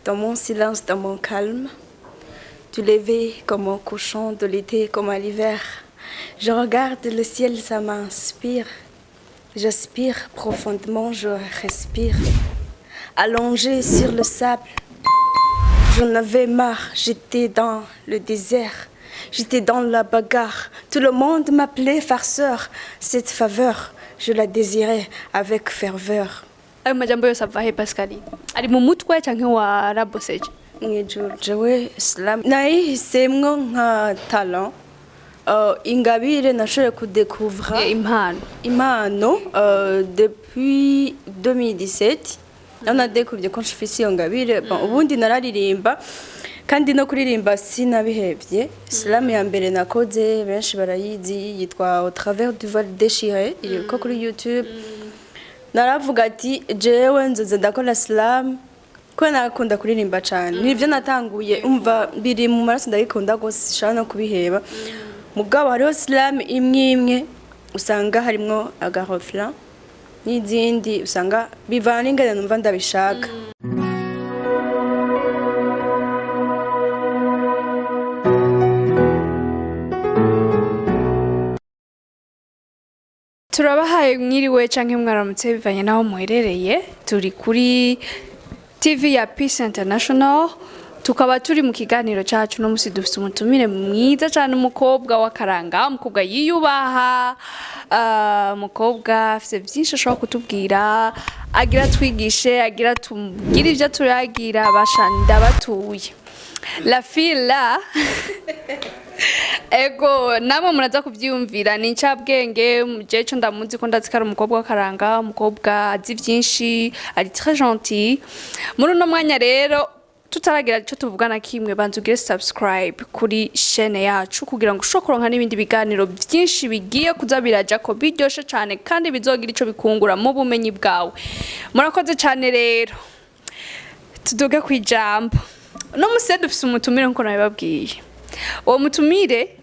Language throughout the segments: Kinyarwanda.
dans mon silence, dans mon calme, du lever comme un cochon, de l'été comme à l'hiver. Je regarde le ciel, ça m'inspire. J'aspire profondément, je respire. Allongé sur le sable, j'en avais marre, j'étais dans le désert. J'étais dans la bagarre. Tout le monde m'appelait farceur. Cette faveur, je la désirais avec ferveur. Ayo majambo yose ava he Pascaline? Ari mu mutwe canke waraboseje? Mw'ijuru jewe slam nayihisemwo nka talent. Ingabire nashoboye kudécouvrir impano depuis 2017. On a découvert quand je faisais ingabire. Bon, ubundi nararirimba. Kandi no kuririmba sinabihevye. Slam ya mbere nakoze benshi barayizi yitwa Au travers du voile déchiré, iri ko kuri YouTube. Naravuga ati jewe nzoze ndakora slam ko nakunda kuririmba cyane. Nivyo natanguye umva biri mu maraso ndabikunda gose shaka no kubiheba. Mugabo hariho slam imwe usanga harimo agarofla n'izindi usanga bivana ingene numva ndabishaka. Turabahaye mwiriwe canke mwaramutse bivanye naho muherereye. Turi kuri TV ya Peace International. Tukaba turi mu kiganiro cyacu no musi dufite umutumire mwiza cyane, umukobwa w'akaranga, umukobwa yiyubaha, umukobwa afite byinshi ashobora kutubwira, agira twigishe, agira tubwire ibyo turagira bashanda batuye. La fille là ego namwe muraza kuvyumvira ni ncabwenge muje cyo ndamuzi ko ndazikara umukobwa w'akaranga, umukobwa azi byinshi, ari très gentil. Muri no mwanya rero tutaragira cyo tuvugana kimwe, banzugire subscribe kuri chaîne yacu kugira ngo ushokoronka n'ibindi biganiro byinshi bigiye kuza biraja ko biryoshe cyane kandi bizogira ico bikungura mu bumenyi bwawe. Murakoze cyane rero. Tuduge kwijambo. No musede dufise umutumire nko nabibabwiye. Uwo mutumire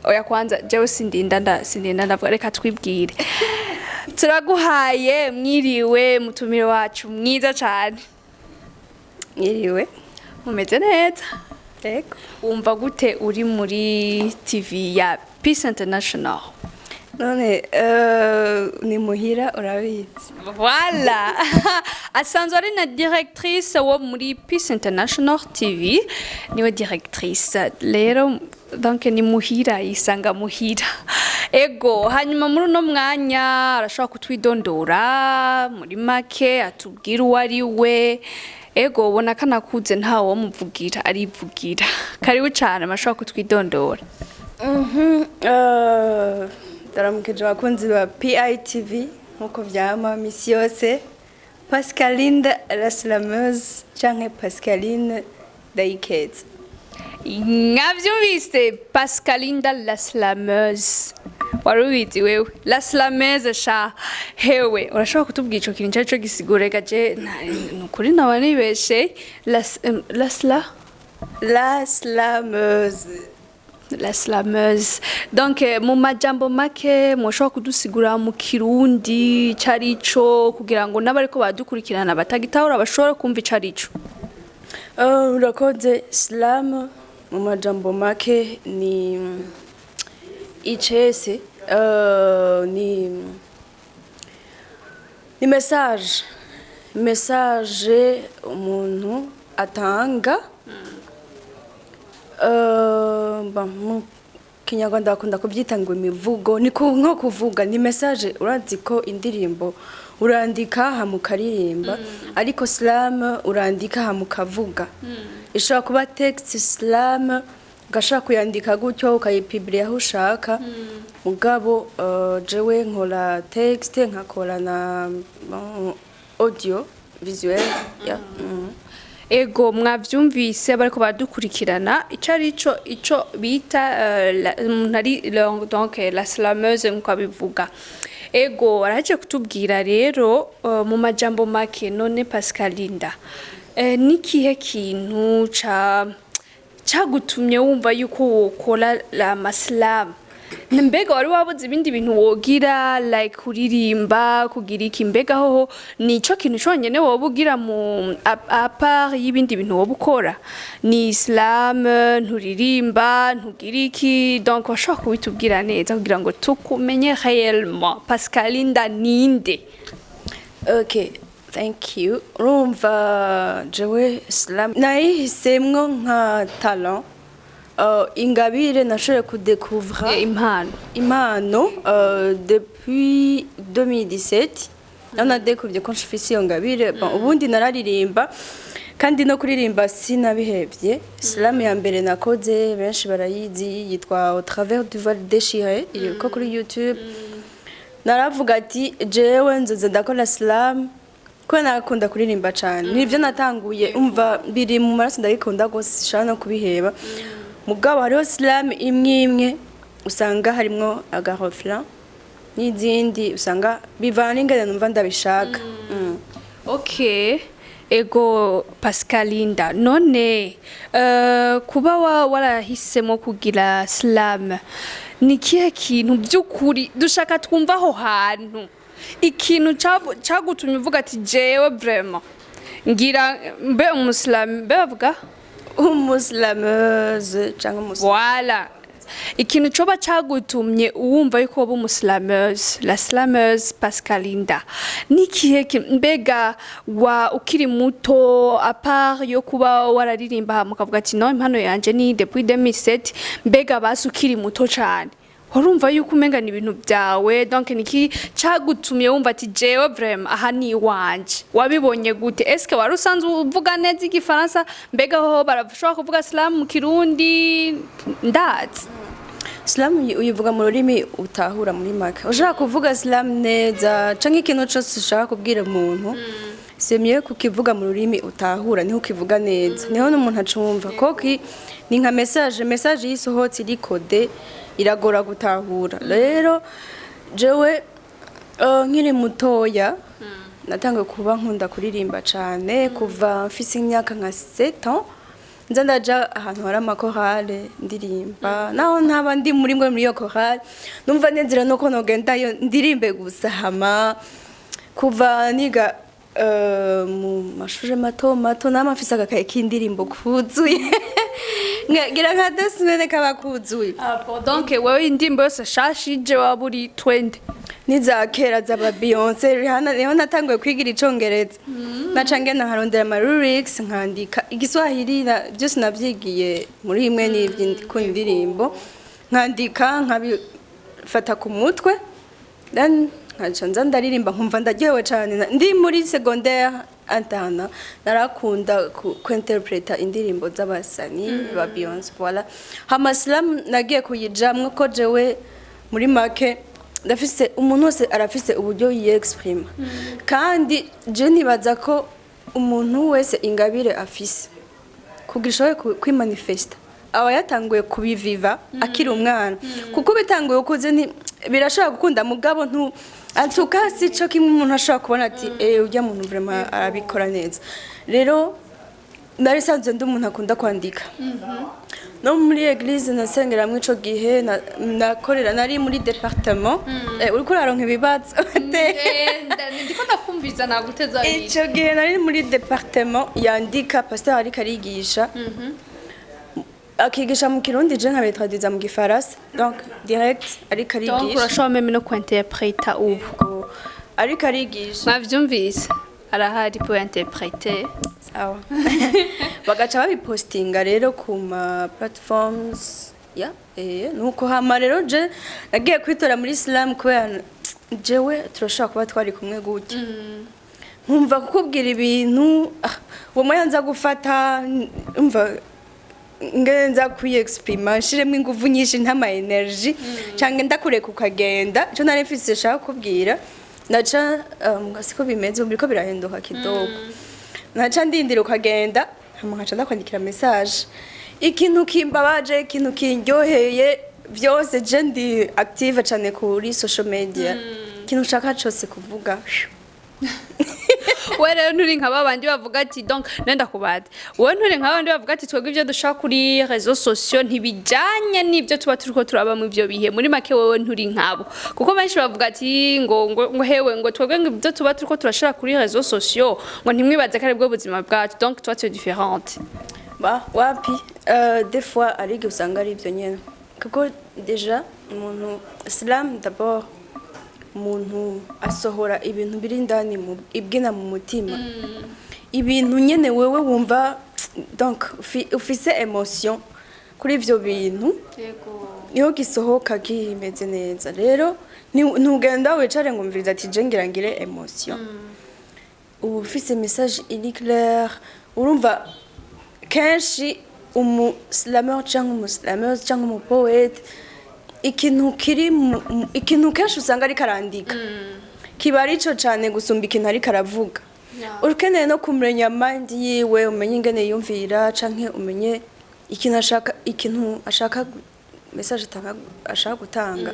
oya kwanza jewe sindinda ndavuga reka twibwire. Turaguhaye mwiriwe mutumire wacu mwiza cyane. Mwiriwe. Umeze neza? Ego. Wumva gute uri muri TV ya Peace International? None ni muhira urabizi. Voilà. Asanzwe ari na directrice wo muri Peace International TV. Niwe directrice. Rero donc ni muhira, isanga muhira. Ego, hanyuma muri no mwanya arashobora kutwidondora muri make atubwira uwari we. Ego ubona kanakuze ntawo muvugira arivugira. Karibu cyane amashobora kutwidondora. Ndaramukije abakunzi ba PITV nkuko vyama misi yose. Pascaline la slameuse canke Pascaline Daiketse. Mwavyumvise Pascaline la slameuse. Warubizi wewe la slameuse sha hewe urashobora kutubwira ico kintu cyaco gisigure gaje nukuri nabanibeshe la slameuse. La slameuse. Donc mu majambo make mushobora kudusigura mu kirundi carico kugira ngo nabariko badukurikirana batagitahura bashobora kumva icarico. Urakoze. Slam mu majambo make ni icese, ni message umuntu atanga. Mu Kinyarwanda bakunda kubyita ngo imivugo, ni nko kuvuga, ni message. Urazi ko indirimbo urandika hamukaririmba, ariko slam urandika hamukavuga. Ishobora kuba text slam gashaka kuyandika gutyo ukayipublier aho ushaka. Mugabo jewe nkora text nkakora na audio visuel ya. Ego mwavyumvise bariko badukurikirana icarico ico bita donc la slameuse nko bivuga. Ego araje kutubwira rero mu majambo make. None Pascaline nikihe kintu cagutumye wumva yuko wokora la maslam mbega wari wabuze ibindi bintu wogira like kuririmba kugira iki mbega hoho nico kintu cyonyene woba ugira mu apart y'ibindi bintu woba ukora ni islam nturirimba ntugira iki donc washaka kubitubwira neza kugira ngo tukumenye réellement Pascalinda ninde? Okay, thank you. Urumva jewe islam nayihisemwo nka talent. Ingabire nashoboye kudécouvrir impano depuis 2017 on découvert ko nshifise iyo ngabire ubundi nararirimba kandi no kuririmba sinabihevye. Slam ya mbere nakoze benshi barayizi yitwa au travers du voile déchiré iri ko kuri YouTube. Naravuga ati jewe nzoza ndakora slam ko nakunda kuririmba cyane nivyo natanguye umva biri mu maraso ndabikunda gose shana no kubiheba. Mugabo hariho slam imwe usanga harimwo agarofla n'izindi usanga bivana n'ingene numva ndabishaka. Okay, ego Pascalinda none kuba warahisemo kugira slam ni kihe kintu by'ukuri dushaka twumva aho hantu ikintu cagutumye uvuga ati jewe vraiment ngira mbe umuslam bavuga slameuse cyangwa umuslam. Voilà. Ikintu coba cagutumye uwumva yuko woba umuslameuse, la slameuse Pascalinda. Nikihe mbega wa ukiri muto apart yo kuba wararirimba hamukavuga ati no impano yanje ni depuis 2007 mbega basi ukiri muto cyane. Warumva yuko umenga ni ibintu byawe donc niki cagutumye wumva ati jewe vraiment aha ni wanje wabibonye gute eske wari usanzwe uvuga neza igifaransa mbega ho barashobora kuvuga slam mu kirundi ndazi slam uyivuga mu rurimi utahura muri make ushaka kuvuga slam neza canke ikintu cyose ushaka kubwira umuntu c'est mieux kukivuga mu rurimi utahura niho ukivuga neza niho n'umuntu acumva koki ni nka message yisohotse iri code iragora gutahura. Rero jewe nkiri mutoya natangiye kuba nkunda kuririmba cyane kuva mfise imyaka nka 7 ans nza ndaja ahantu hari amakorale ndirimba naho ntaba ndi muri iyo korale numva nezera no ko nogenda yo ndirimbe gusa hama kuva niga mu mashuri mato namafise agakaye k'indirimbo kuzuye ngira nka desmene kabakuzuye. Donc wewe indimbo yose shashije waburi 20 niza kera za Beyonce Rihanna niho natanguye kwigira icongereza naca ngena harondera ama lyrics nkandika igiswahili byose navyigiye muri imwe n'ivyo indirimbo nkandika nkabifata ku mutwe then nkaca nza ndaririmba nkumva ndaryohewe cyane ndi muri secondaire antana narakunda ku-interpreta indirimbo z'abasani ba Beyonce voilà hama slam nagiye kuyijamwe ko jewe muri make ndafise umuntu wese arafise uburyo yexprime kandi je nibaza ko umuntu wese ingabire afise kugishoye kwimanifesta aba yatanguye kubiviva akiri umwana kuko bitanguye ukuze birashobora gukunda mugabo ntu antuka sico kimwe umuntu ashobora kubona ati ujya muntu vraiment arabikora neza. Rero nari sanze ndi umuntu akunda kwandika no muri église nasengeramwe ico gihe nakorera nari muri département uriko uraronka ibibazo ndiko ndakumviza naguteza ico gihe nari muri département yandika pasteur ari karigisha akigisha mu kirundi je nkabitraduza mu gifaransa donc direct ari karigisha donc urashobora même no interpreta ubu ari karigisha mavyumvise arahari pour interpréter sawa bagaca babipostinga rero ku ma platforms ya nuko hama rero je nagiye kwitora muri slam kubera jewe turashaka kuba twari kumwe gute nkumva kukubwira ibintu uwo mwanza gufata umva ngenza kuyexprima nshiremo ingufu nyinshi ntama energy canke ndakure kukagenda cyo nari mfise shaka kubwira naca ngasiko bimeze biriko birahinduka kidogo naca ndindira ukagenda nkaca ndakwandikira message ikintu kimbabaje ikintu kindyoheye byose je ndi active cyane kuri social media ikintu ushaka cyose kuvuga we rero nturi nka babandi bavuga ati donc nenda kubata we nturi nka babandi bavuga ati twebwe ibyo dushaka kuri réseaux sociaux ntibijanye n'ibyo tuba turiko turaba mu ivyo bihe muri make wewe nturi nkabo kuko benshi bavuga ati ngo hewe ngo twebwe ibyo tuba turiko turashira kuri réseaux sociaux ngo ntimwibaze ko ari bwo buzima bwacu donc toi tu es différente. Bah wapi des fois ari usanga ari ibyo nyene kuko déjà umuntu slam d'abord umuntu asohora ibintu biri ndani mu ibwina mu mutima ibintu nyene wewe wumva donc ufise emotion kuri ivyo bintu niho gisohoka kimeze neza rero ntugenda wicare ngo mviriza ati je ngirangire emotion ubu ufise message iri clair urumva kenshi slameur cyangwa slameuse cyangwa poète ikintu kenshi usanga ari karandika kiba arico cyane gusumba ikintu ari karavuga ukeneye no kumenya mind yiwe umenye ingene yumvira canke umenye ikintu ashaka message ashaka gutanga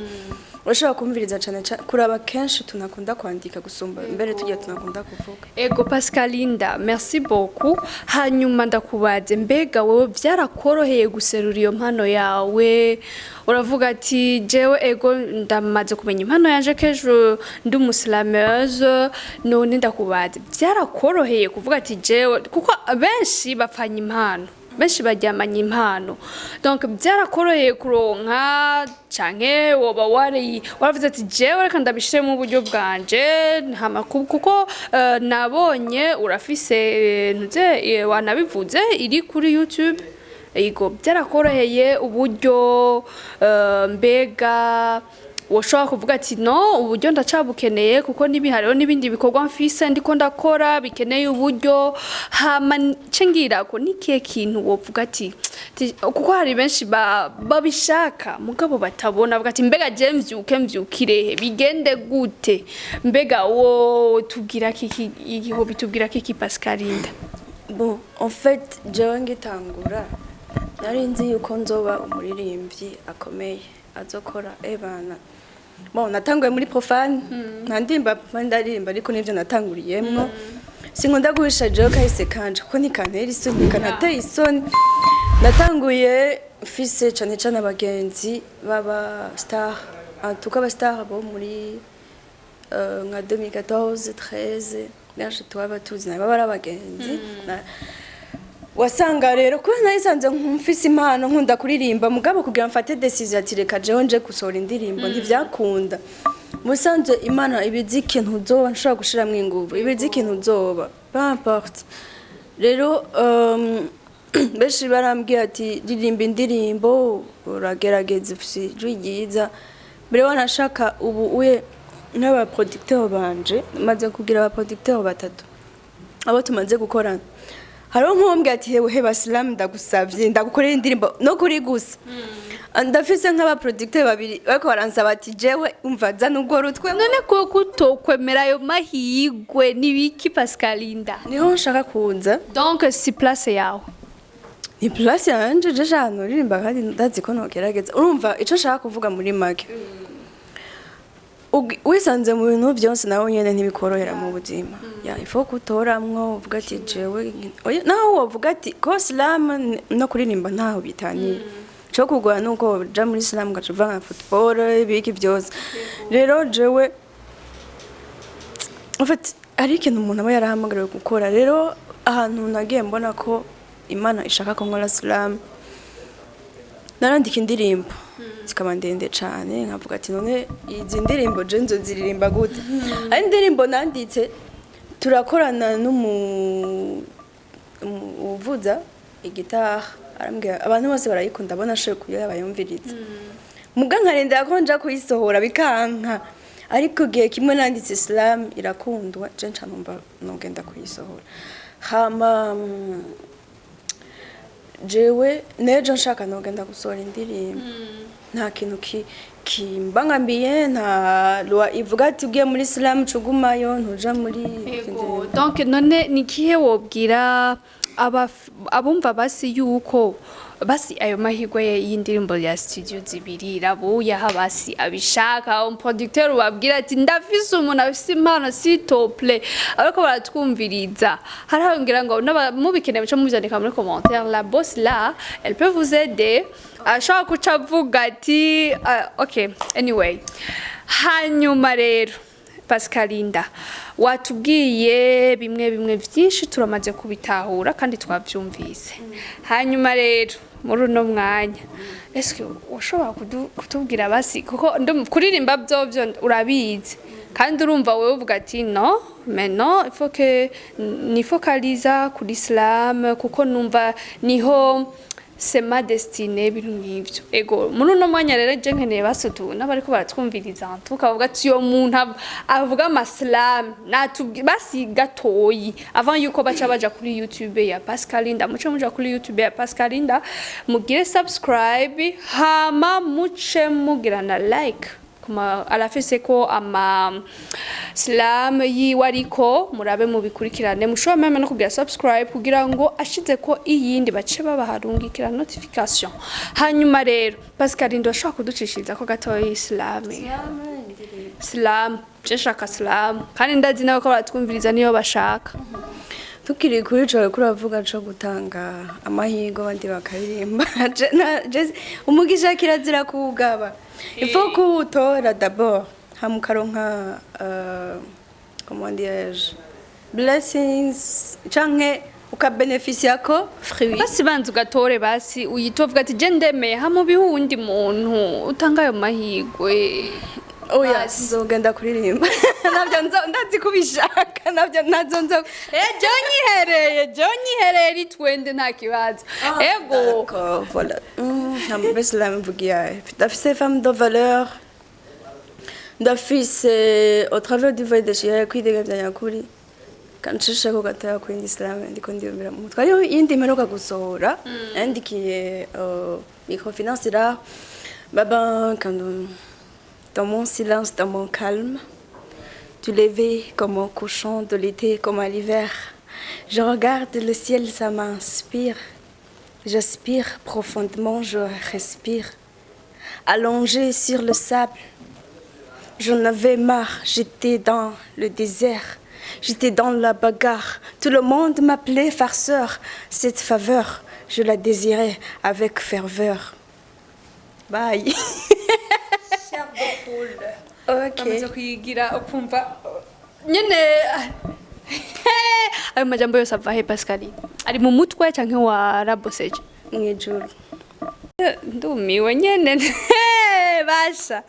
urashobora kumviriza cyane kuraba kenshi tunakunda kwandika gusumba mbere tugiye tunakunda kuvuga. Ego Pascalinda, merci beaucoup. Hanyuma ndakubaze mbega wewe byarakoroheye guserura iyo mpano yawe uravuga ati jewe ego ndamaze kumenya impano yanje kejo ndi umuslameuse none ndakubaze byarakoroheye kuvuga ati jewe kuko benshi bapfanya impano benshi bajyamanye impano donc byarakoroheye kuronka canke woba waravuze ati jewe reka ndabishire mu buryo bwanje kuko nabonye urafise ntuze wanabivuze iri kuri YouTube ego byarakoroheye uburyo mbega woshobora kuvuga ati no uburyo ndacabukeneye kuko nibihariho n'ibindi bikorwa mfise ndiko ndakora bikeneye uburyo hama cengira ko nikiye kintu wovuga ati kuko hari benshi babishaka mugabo batabona bavuga ati mbega je mvyukirehe bigende gute mbega wo tubwira kiki igiho bitubwira kiki Pascalinda. Bon en fait jewe ngitangura nari nzi yuko nzoba umuririmbyi akomeye azokora ebana bon natanguye muri profane ndandimba ndarimba ariko nivyo natanguriyemwo sinkunda guhisha jewe kahise kanje kuko nikantera isoni kanateye isoni natanguye fise cyane cyane abagenzi baba star tukaba star bo muri nka 2014 13 naje tuba tuzi nabo barabagenzi wasanga rero ko nayisanze mfise impano nkunda kuririmba mugabo kugira mfate decision ati reka jewe nje gusohora indirimbo ntivyakunda musanze imana ibizi ikintu uzoba nshobora gushiramo inguvu ibizi ikintu uzoba peu importe rero benshi barambwiye ati ririmba indirimbo uragerageza ufise ijwi ryiza mbere wanashaka ubu uye n'aba producteur banje maze kugira aba producteur batatu abo tumaze gukorana haro nkombwe ati hewe baslam ndagusavye ndagukorera indirimbo no kuri gusa ndafise nk'aba producteur babiri bako baransaba ati jewe umva zana ubwo rutwe none ko kutokwemera ayo mahigwe nibiki Pascalinda niho nshaka kuza donc si place yawe ni place yanje je jano ririmba kandi ndazi ko nogerageza urumva ico nshaka kuvuga muri make wisanze mu bintu byose nawe nyene ntibikorohera mu buzima ya ifo kutoramwo uvuga ati jewe naho wovuga ati ko slam no kuririmba ntaho bitaniye cyo kugwa nuko ja muri slam gacuva nka football ibiki byose rero jewe en fait ari ikintu umuntu aba yarahamagariwe gukora rero ahantu nagiye mbona ko Imana ishaka ko nkora slam narandika indirimbo zikaba ndende cyane nkavuga ati none izi ndirimbo je nzoziririmba gute ari indirimbo nanditse turakorana uvuza igitaha arambwira abantu bose barayikunda abona ashoye kuya bayumviriza muga nkarenda ko nja kuyisohora bikanka ariko gihe kimwe nanditse slam irakundwa je ncanumva nogenda kuyisohora hama jewe nejo nshaka nogenda gusohora indirimbo nta kintu kimbangambiye nta loi ivuga ati ugiye muri slam cugumayo ntuja muri donc none nikihe wobwira abumva basi yuko basi ayo mahirwe y'indirimbo ya studio zibiri rabuya basi abishaka umuproducteur ubabwira ati ndafise umuntu afise impano s'il te plaît ariko baratwumviriza harahongira ngo mubikeneye muco muvyandika muri commentaire la boss là elle peut vous aider ashaka kucavuga ati okay anyway hanyuma rero Pascalinda watubwiye bimwe byinshi turamaze kubitahura kandi twavyumvise hanyuma rero muri uno mwanya eske ushobora kutubwira basi kuko kuririmba byo urabizi kandi urumva wewe uvuga ati no mais non il faut que ni focaliser kuri islam kuko numva niho c'est ma destinée bintu nk'ivyo ego muri uno mwanya rero je nkeneye basutu n'abariko baratwumviriza tukavuga ati yo muntu avuga amaslam basi gatoyi avant yuko baca baja kuri YouTube ya Pascalinda muce muja kuri YouTube ya Pascalinda mugire subscribe hama muce mugira na like kuma alafise ko ama slam yiwariko murabe mubikurikirane mushobora meme no kugira subscribe kugira ngo ashize ko iyindi bace babaharungikira notification hanyuma rero Pascalinda ashaka kuducishiriza ko gatoyi slam jeshaka slam kandi ndazi nawe ko baratwumviriza niyo bashaka tukiri kuri cyo kuravuga cyo gutanga amahirwe abandi bakaririmba umugisha kirazira kugaba il faut que utora d'abord hamukaronka comment dirais-je blessings canke ukabeneficia ko fruit basi banzu gatore basi uyitovuga ati je ndemeye ha mu bihundi muntu utanga ayo mahirwe oya nzogenda kuririmba nabyo ndazi kubishaka nabyo nazo jonyihereye ritwende nta kibazo ego voilà mbese la mvugia d'afficher femme de valeur d'afficher au travers du voyage ya kwidegabya yakuri kancisha ko gataya ku Islam ndiko ndiyumvira mu mutwe ariyo yindi meroka gusohora yandikiye microfinance là baba quand dans mon silence, dans mon calme, du lever comme un cochon, de l'été comme à l'hiver. Je regarde le ciel, ça m'inspire. J'aspire profondément, je respire. Allongé sur le sable, j'en avais marre, j'étais dans le désert. J'étais dans la bagarre. Tout le monde m'appelait farceur. Cette faveur, je la désirais avec ferveur. Bye. Okay. Kuyigira ukumva nyene ayo majambo yose ava he Pascalinda ari mu mutwe canke waraboseje mwijuru ndumiwe nyene basha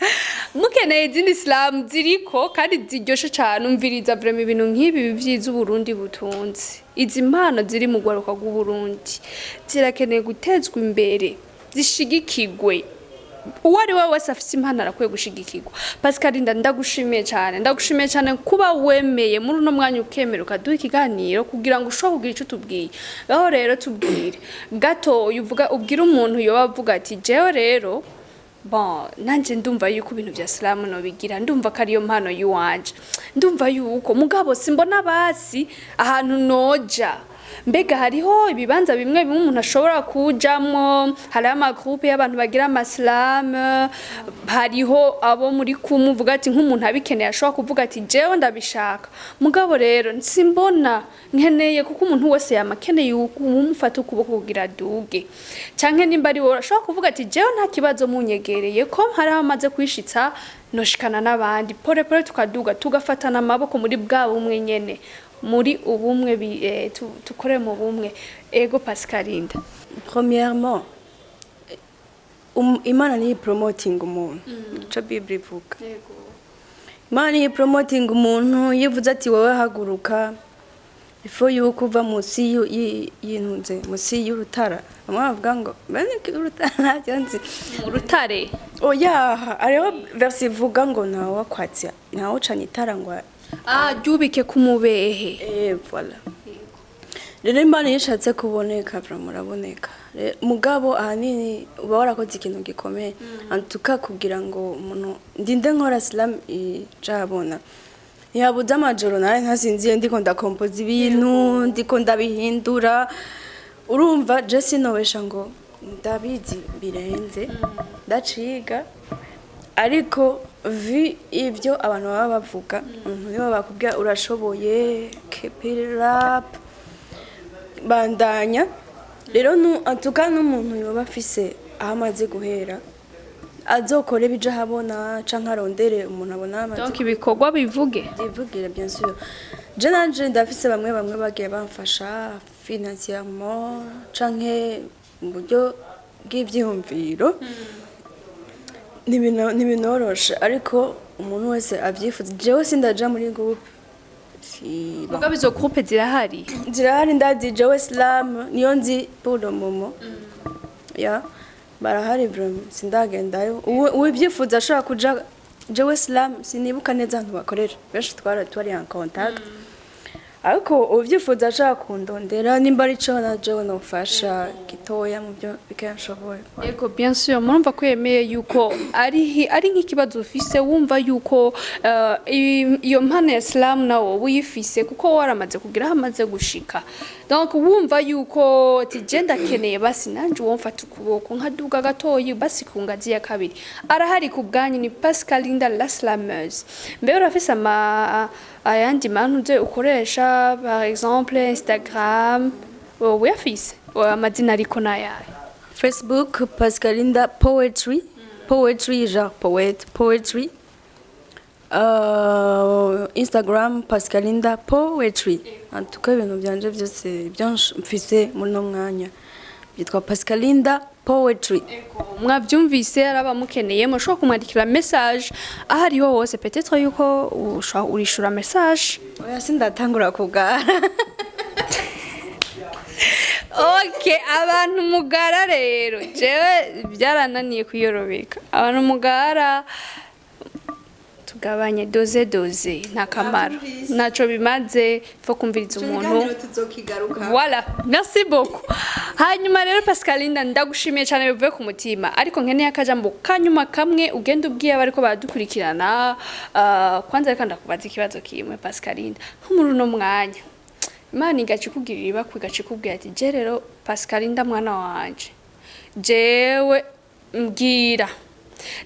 mukeneye izindi Islam ziriko kandi ziryoshe cyane umviriza vraiment ibintu nk'ibi bivyiza Burundi butunzi izi mpano ziri mu gwaruka rw'u Burundi zirakeneye gutezwa imbere zishigikigwe uwari we wese afite impano arakwiye gushigikirwa Pascalinda ndagushimiye cyane kuba wemeye muri uno mwanya ukemera ukaduha ikiganiro kugira ngo ushobore kugira icyo tubwiye aho rero tubwire gato uvuga ubwira umuntu yoba avuga ati jewe rero bon nanje ndumva yuko ibintu bya Islam no bigira ndumva ko ariyo mpano yuwanje ndumva yuko mugabo simbona basi ahantu noja mbega hariho ibibanza bimwe umuntu ashobora kujamwo hari ama groupe y'abantu bagira amaslam hariho abo muri kumuvuga ati nk'umuntu abikeneye ashobora kuvuga ati jewe ndabishaka mugabo rero nsimbona nkeneye kuko umuntu wese yamakeneye umufata ukuboko kugira duge canke nimba ari wowe ashobora kuvuga ati jewe nta kibazo munyegereye ko hari amaze kwishitsa noshikana n'abandi pore tukaduga tugafatana amaboko muri bwa bumwe nyene muri ubumwe tukore mu bumwe ego Pascalinda premièrement imana ni promoting umuntu cyo bible ivuga yego imana ni promoting umuntu yivuze ati wowe haguruka ifo yuko uva munsi y'intunze munsi y'urutara amavuga ngo bane urutara byanzi urutare oya ariho verse ivuga ngo nawe kwatsya nawe ucanye itara ngo jubike kumubehe voilà rero imana yishatse kuboneka muraboneka mugabo ahanini uba warakoze ikintu gikomeye antuka kugira ngo umuntu ndinde nkora Islam ijabona ntihabuze amajoro nawe ntasinziye ndiko ndakompoza ibintu ndiko ndabihindura urumva je sinobesha ngo ndabizi birenze ndaciga ariko vi ivyo abantu baba bavuga niba bakubwira urashoboye kepirap bandanya rero atuka n'umuntu yoba afise aho amaze guhera azokore bija habona canke arondere umuntu abona amaze donc ibikorwa bivuge bien sûr je nanje ndafise bamwe bagiye bamfasha financièrement canke mu buryo bw'ivyumviro ntibinoroshe ariko umuntu wese avyifuza jewe sindaja muri groupe Muga bizo groupe zirahari ndazi jewe slam niyo nzi pour le moment ya barahari vraiment sindagendayo uwivyifuza ashobora kuja jewe slam sinibuka neza ahantu bakorera benshi twari en contact ariko uvyifuza ashaka kundondera nimba ari co na jewe nofasha gitoya mu byo bikanshoboye yego bien sûr murumva ko yemeye yuko ari nk'ikibazo ufise wumva yuko iyo mpano ya slam nawo uyifise kuko waramaze kugira hamaze gushika donc wumva yuko tijenda keneye basi nanje womfata ukuboko nkaduga gatoyi basi kungazi ya kabiri arahari kubganyi ni Pascalinda la slameuse mbe urafise ayandi manu ukoresha par exemple Instagram uyafise amazina ariko nayaye Facebook Pascalinda poetry genre poetry Instagram Pascalinda poetry antuka ibintu byanje byose byamfise muri no mwanya byitwa Pascalinda poetry mwavyumvise araba mukeneye mushobora kumwandikira message ahariho hose peut-être yuko urishura message oya sindatangura kugara Okay abantu mugara rero jewe byarananiye kuyorobeka abantu mugara tugabanye doze nta kamaro naco bimaze fo kumviriza umuntu voilà merci beaucoup hanyuma rero Pascalinda ndagushimiye cyane bivuye ku mutima ariko nkeneye akajambo kanyuma kamwe ugenda ubwiye abariko baradukurikirana kwanza reka ndakubaza ikibazo kimwe Pascalinda nk'umuru no mwanya Imana igacikugirira bakwigacikubwira ati je rero Pascalinda mwana wanje jewe mbwira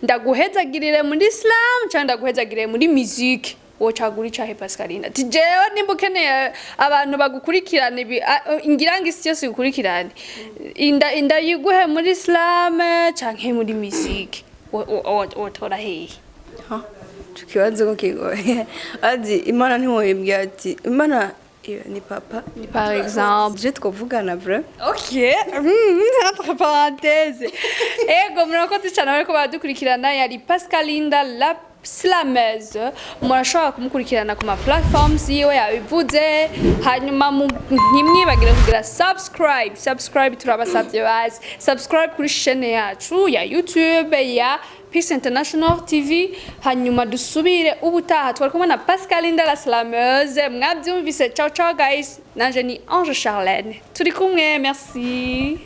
ndaguhezagirire muri Islam cyangwa ndaguhezagirire muri musique wocagura cyahe Pascalinda ati jewe nimba ukeneye abantu bagukurikirana ingiranga isi yose gukurikirana inda yiguhe muri Islam cyangwa muri musique wotora hehe tukibaze ko kigoye azi Imana ntiwoyibwira ati Imana ni papa ni par exemple je twovugana vrai OK entre parenthèses ego murakoze cyane bariko badukurikirana yari Pascalinda la slameuse murashobora kumukurikirana ku ma platforms yiwe yabivuze hanyuma ntimwibagire kugira subscribe turabasavye basi subscribe kuri chaîne yacu ya YouTube ya Peace International TV hanyuma dusubire ubutaha twari kumwe na Pascalinda la slameuse mwabyumvise ciao guys nanje ni Ange Charlene turi kumwe merci